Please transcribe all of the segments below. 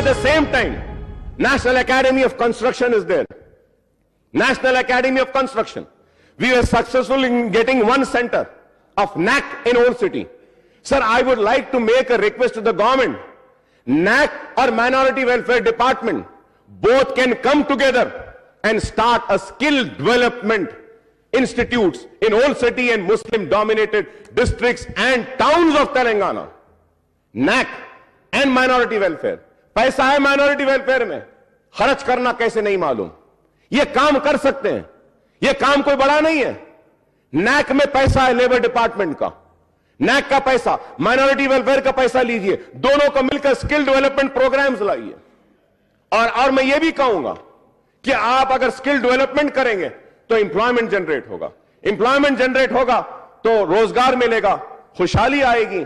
at the same time, National Academy of Construction is there. National Academy of Construction. We were successful in getting one center of NAC in Old City. Sir, I would like to make a request to the government. NAC or Minority Welfare Department, both can come together and start a skill development institutes in Old City and Muslim dominated districts and towns of Telangana. NAC and minority welfare. पैसा है minority welfare में, खर्च करना कैसे नहीं मालूम. ये काम कर सकते हैं, ये काम कोई बड़ा नहीं है. नैक में पैसा है लेबर डिपार्टमेंट का, नैक का पैसा, माइनॉरिटी वेलफेयर का पैसा लीजिए, दोनों को मिलकर स्किल डेवलपमेंट प्रोग्राम्स लाइए. और मैं ये भी कहूंगा कि आप अगर स्किल डेवलपमेंट करेंगे तो एम्प्लॉयमेंट जनरेट होगा. एम्प्लॉयमेंट जनरेट होगा तो रोजगार मिलेगा, खुशहाली आएगी,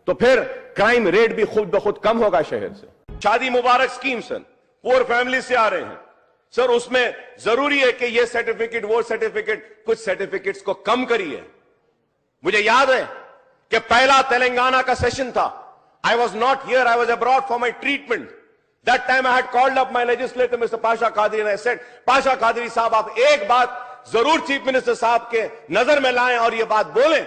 तो फिर क्राइम रेट भी खुद ब खुद कम होगा शहर से. शादी मुबारक स्कीम सर, पुअर फैमिली से आ रहे हैं सर, उसमें जरूरी है कि ये सर्टिफिकेट वो सर्टिफिकेट, कुछ सर्टिफिकेट्स को कम करिए. मुझे याद है कि पहला तेलंगाना का सेशन था. I was not here, I was abroad for my treatment. That time I had called up my legislator mister Pasha Qadri and I said, Pasha Qadri साहब, आप एक बात जरूर चीफ मिनिस्टर साहब के नजर में लाएं और ये बात बोलें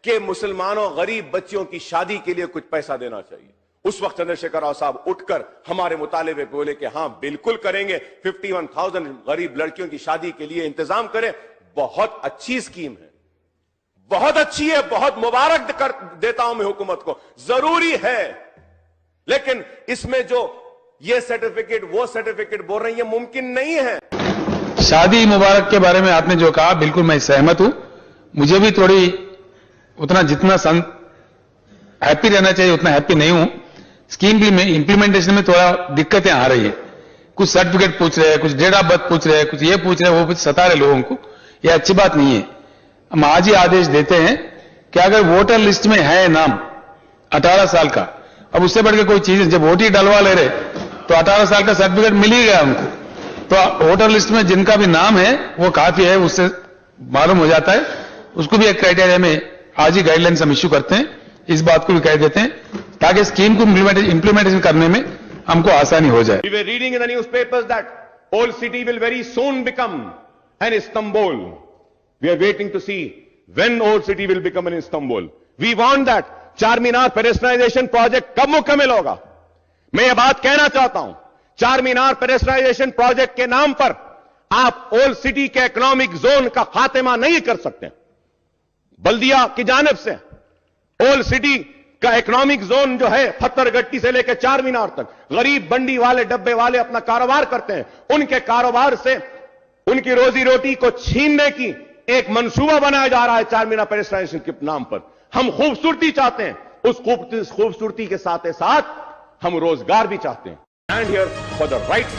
कि मुसलमानों गरीब बच्चियों की शादी के लिए कुछ पैसा देना चाहिए. उस वक्त चंद्रशेखर राव साहब उठकर हमारे मुतालिबे पे बोले कि हां बिल्कुल करेंगे, 51,000 गरीब लड़कियों की शादी के लिए इंतजाम करें. बहुत अच्छी स्कीम है, बहुत अच्छी है, बहुत मुबारक कर देता हूं मैं हुकूमत को, जरूरी है. लेकिन इसमें जो ये सर्टिफिकेट वो सर्टिफिकेट बोल रहे हैं, ये मुमकिन नहीं है. शादी मुबारक के बारे में आपने जो कहा बिल्कुल मैं सहमत हूं. मुझे भी थोड़ी उतना जितना हैप्पी रहना चाहिए उतना हैप्पी नहीं हूं. स्कीम भी में इंप्लीमेंटेशन में थोड़ा दिक्कतें आ रही है. कुछ सर्टिफिकेट पूछ रहे हैं, कुछ डेट ऑफ बर्थ पूछ रहे हैं, कुछ ये पूछ रहे हैं, वो कुछ सता रहे लोगों को. ये अच्छी बात नहीं है. हम आज ही आदेश देते हैं कि अगर वोटर लिस्ट में है नाम 18 साल का, अब उससे बढ़ के कोई चीज, जब वोट ही डलवा ले रहे तो 18 साल का सर्टिफिकेट मिल ही गया उनको. तो वोटर लिस्ट में जिनका भी नाम है वो काफी है, उससे मालूम हो जाता है. उसको भी एक क्राइटेरिया में आज ही गाइडलाइंस हम इश्यू करते हैं. इस बात को भी कह देते हैं ताकि स्कीम को इंप्लीमेंटेशन करने में हमको आसानी हो जाए. We were reading in the newspapers that Old City will very soon become an Istanbul. We are waiting to see when Old City will become an Istanbul. We want that. Charminar pedestrianisation project कब मुकम्मल होगा? मैं ये बात कहना चाहता हूं. Charminar pedestrianisation project के नाम पर आप ओल्ड सिटी के इकोनॉमिक जोन का खात्मा नहीं कर सकते. बल्दिया की जानिब से ओल्ड सिटी का इकोनॉमिक जोन जो है, पत्थरगट्टी से लेकर चारमीनार तक गरीब बंडी वाले डब्बे वाले अपना कारोबार करते हैं. उनके कारोबार से उनकी रोजी रोटी को छीनने की एक मंसूबा बनाया जा रहा है चारमीनार पेडेस्ट्रियलाइजेशन के नाम पर. हम खूबसूरती चाहते हैं, उस खूबसूरती के साथ साथ हम रोजगार भी चाहते हैं. Stand here for the rights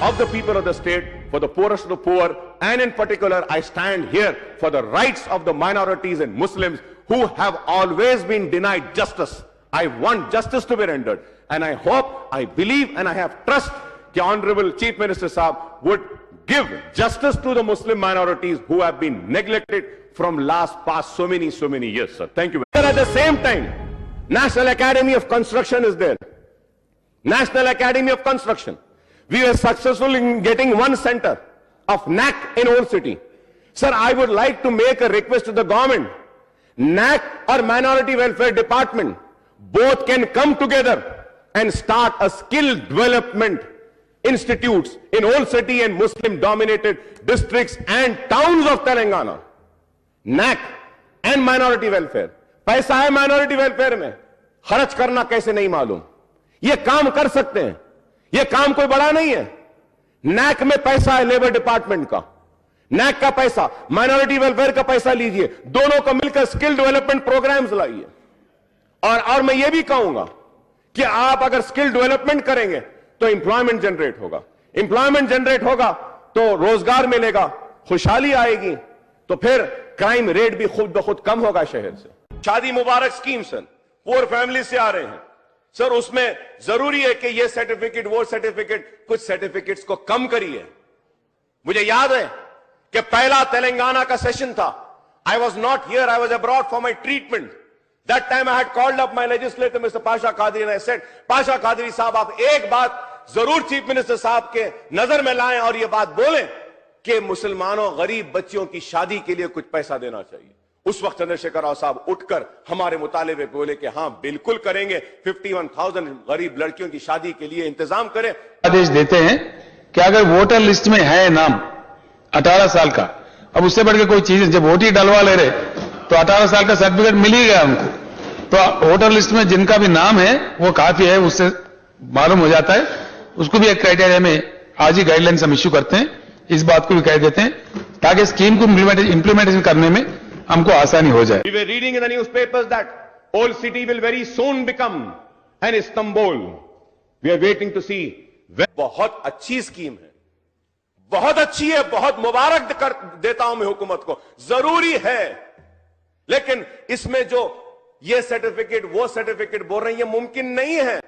of the people of the state, for the poorest of the poor, and in particular, I stand here for the rights of the minorities and Muslims who have always been denied justice. I want justice to be rendered, and I hope, I believe, and I have trust that Honorable Chief Minister Saab would give justice to the Muslim minorities who have been neglected from past so many years, sir. Thank you. At the same time, National Academy of Construction is there. National Academy of Construction. We were successful in getting one center of NAC in Old City. Sir, I would like to make a request to the government. NAC or Minority Welfare Department, both can come together and start a skill development institutes in Old City and Muslim dominated districts and towns of Telangana. NAC and minority welfare. पैसा है minority welfare में, खर्च करना कैसे नहीं मालूम. ये काम कर सकते हैं, ये काम कोई बड़ा नहीं है. नैक में पैसा है लेबर डिपार्टमेंट का, नैक का पैसा, माइनॉरिटी वेलफेयर का पैसा लीजिए, दोनों को मिलकर स्किल डेवलपमेंट प्रोग्राम्स लाइए. और मैं ये भी कहूंगा कि आप अगर स्किल डेवलपमेंट करेंगे तो एम्प्लॉयमेंट जनरेट होगा. एम्प्लॉयमेंट जनरेट होगा तो रोजगार मिलेगा, खुशहाली आएगी, तो फिर क्राइम रेट भी खुद ब खुद कम होगा शहर से. शादी मुबारक स्कीम सर, पुअर फैमिली से आ रहे हैं सर, उसमें जरूरी है कि ये सर्टिफिकेट वो सर्टिफिकेट, कुछ सर्टिफिकेट्स को कम करिए. मुझे याद है कि पहला तेलंगाना का सेशन था. I was not here, I was abroad for my treatment. That time I had called up my legislator mister Pasha Qadri and I said, Pasha Qadri साहब, आप एक बात जरूर चीफ मिनिस्टर साहब के नजर में लाएं और यह बात बोलें कि मुसलमानों गरीब बच्चियों की शादी के लिए कुछ पैसा देना चाहिए। उस वक्त चंद्रशेखर राव साहब उठकर हमारे मुतालिबे पे बोले कि हां बिल्कुल करेंगे, 51,000 गरीब लड़कियों की शादी के लिए इंतजाम करें। आदेश देते हैं कि अगर वोटर लिस्ट में है नाम 18 साल का, अब उससे बढ़ के कोई चीज, जब वोट ही डलवा ले रहे तो 18 साल का सर्टिफिकेट मिल ही गया उनको, तो वोटर लिस्ट में जिनका भी नाम है वो काफी है, उससे मालूम हो जाता है। उसको भी एक क्राइटेरिया में आज ही गाइडलाइंस हम इश्यू करते हैं, इस बात को भी कह देते हैं ताकि स्कीम को इंप्लीमेंटेशन करने में हमको आसानी हो जाए। We were reading in the newspapers that Old City will very soon become an Istanbul. We are waiting to see. बहुत अच्छी स्कीम है, बहुत अच्छी है, बहुत मुबारक कर देता हूं मैं हुकूमत को, जरूरी है, लेकिन इसमें जो ये सर्टिफिकेट वो सर्टिफिकेट बोल रही है मुमकिन नहीं है।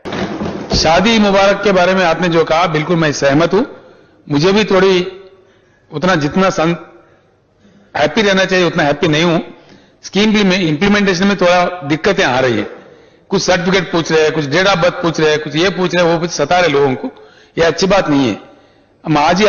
शादी मुबारक के बारे में आपने जो कहा बिल्कुल मैं सहमत हूं। मुझे भी थोड़ी उतना जितना हैप्पी रहना चाहिए उतना हैप्पी नहीं हूं। स्कीम भी में इंप्लीमेंटेशन में थोड़ा दिक्कतें आ रही है, कुछ सर्टिफिकेट पूछ रहे हैं, कुछ डेट ऑफ बर्थ पूछ रहे हैं, कुछ ये पूछ रहे हैं, वो सता रहे लोगों को, ये अच्छी बात नहीं है। हम आज ही